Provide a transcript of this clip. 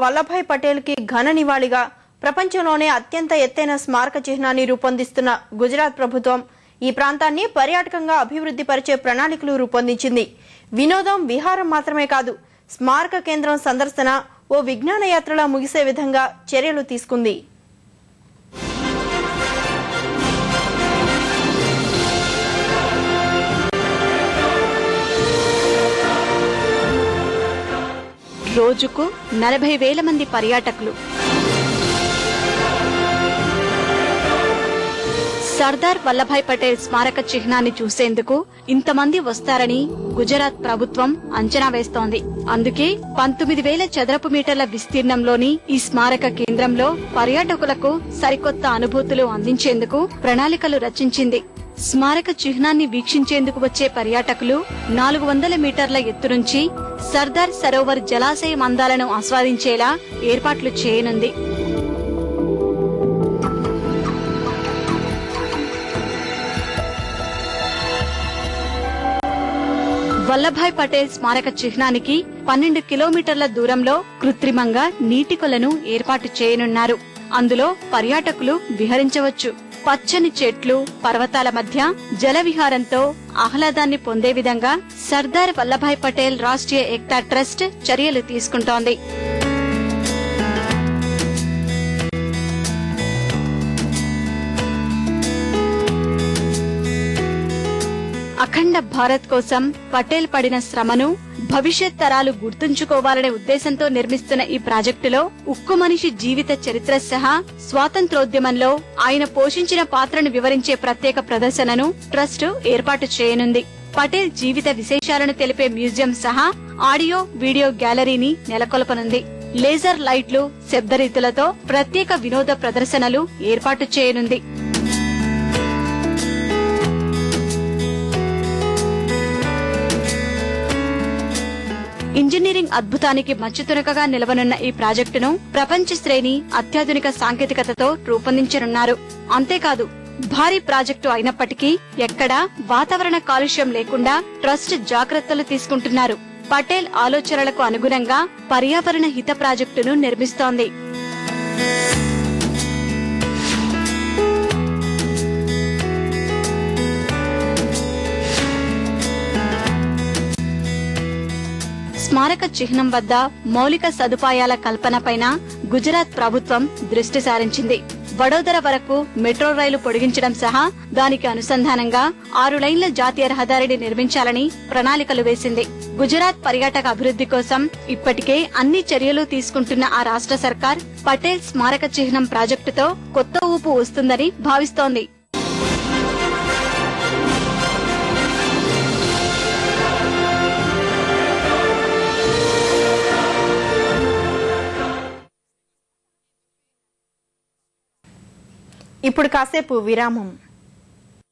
వల్లభాయ్ పటేల్ కి ఘన నివాళిగా ప్రపంచంలోనే అత్యంత ఎత్తైన స్మారక చిహ్నాన్ని రూపొందిస్తున్న గుజరాత్ ప్రభుత్వం ఈ ప్రాంతాన్ని పర్యాటకంగా అభివృద్ధి పరిచే ప్రణాళికలు రూపొందించింది. వినోదం విహారం మాత్రమే కాదు, స్మారక కేంద్రం సందర్శన ఓ విజ్ఞాన యాత్రలా ముగిసే విధంగా చర్యలు తీసుకుంది. రోజుకు 40,000 మంది పర్యాటకులు సర్దార్ వల్లభాయ్ పటేల్ స్మారక చిహ్నాన్ని చూసేందుకు ఇంతమంది వస్తారని గుజరాత్ ప్రభుత్వం అంచనా వేస్తోంది. అందుకే 19,000 చదరపు మీటర్ల విస్తీర్ణంలోని ఈ స్మారక కేంద్రంలో పర్యాటకులకు సరికొత్త అనుభూతులు అందించేందుకు ప్రణాళికలు రచించింది. స్మారక చిహ్నాన్ని వీక్షించేందుకు వచ్చే పర్యాటకులు 400 మీటర్ల ఎత్తు నుంచి సర్దార్ సరోవర్ జలాశయం అందాలను ఆస్వాదించేలా ఏర్పాట్లు చేయనుంది. వల్లభాయ్ పటేల్ స్మారక చిహ్నానికి 12 కిలోమీటర్ల దూరంలో కృత్రిమంగా నీటి కొలను ఏర్పాటు చేయనున్నారు. అందులో పర్యాటకులు విహరించవచ్చు. పచ్చని చెట్లు, పర్వతాల మధ్య జల విహారంతో ఆహ్లాదాన్ని పొందే విధంగా సర్దార్ వల్లభాయ్ పటేల్ రాష్ట్రీయ ఏక్తా ట్రస్ట్ చర్యలు తీసుకుంటోంది. అఖండ భారత్ కోసం పటేల్ పడిన శ్రమను భవిష్యత్ తరాలు గుర్తుంచుకోవాలనే ఉద్దేశంతో నిర్మిస్తున్న ఈ ప్రాజెక్టులో ఉక్కు మనిషి జీవిత చరిత్ర సహా స్వాతంత్ర్యోద్యమంలో ఆయన పోషించిన పాత్రను వివరించే ప్రత్యేక ప్రదర్శనను ట్రస్ట్ ఏర్పాటు చేయనుంది. పటేల్ జీవిత విశేషాలను తెలిపే మ్యూజియం సహా ఆడియో వీడియో గ్యాలరీని నెలకొల్పనుంది. లేజర్ లైట్లు, శబ్దరీతులతో ప్రత్యేక వినోద ప్రదర్శనలు ఏర్పాటు చేయనుంది. ఇంజనీరింగ్ అద్భుతానికి మచ్చుతునకగా నిలవనున్న ఈ ప్రాజెక్టును ప్రపంచ శ్రేణి అత్యాధునిక సాంకేతికతతో రూపొందించనున్నారు. అంతేకాదు, భారీ ప్రాజెక్టు అయినప్పటికీ ఎక్కడా వాతావరణ కాలుష్యం లేకుండా ట్రస్ట్ జాగ్రత్తలు తీసుకుంటున్నారు. పటేల్ ఆలోచనలకు అనుగుణంగా పర్యావరణ హిత ప్రాజెక్టును నిర్మిస్తోంది. స్మారక చిహ్నం వద్ద మౌలిక సదుపాయాల కల్పనపైన గుజరాత్ ప్రభుత్వం దృష్టి సారించింది. వడోదర వరకు మెట్రో రైలు పొడిగించడం సహా దానికి అనుసంధానంగా 6 లైన్ల జాతీయ రహదారిని నిర్మించాలని ప్రణాళికలు వేసింది. గుజరాత్ పర్యాటక అభివృద్ధి కోసం ఇప్పటికే అన్ని చర్యలు తీసుకుంటున్న ఆ రాష్ట్ర సర్కార్ పటేల్ స్మారక చిహ్నం ప్రాజెక్టుతో కొత్త ఊపు వస్తుందని భావిస్తోంది. ఇప్పుడు కాసేపు విరామం.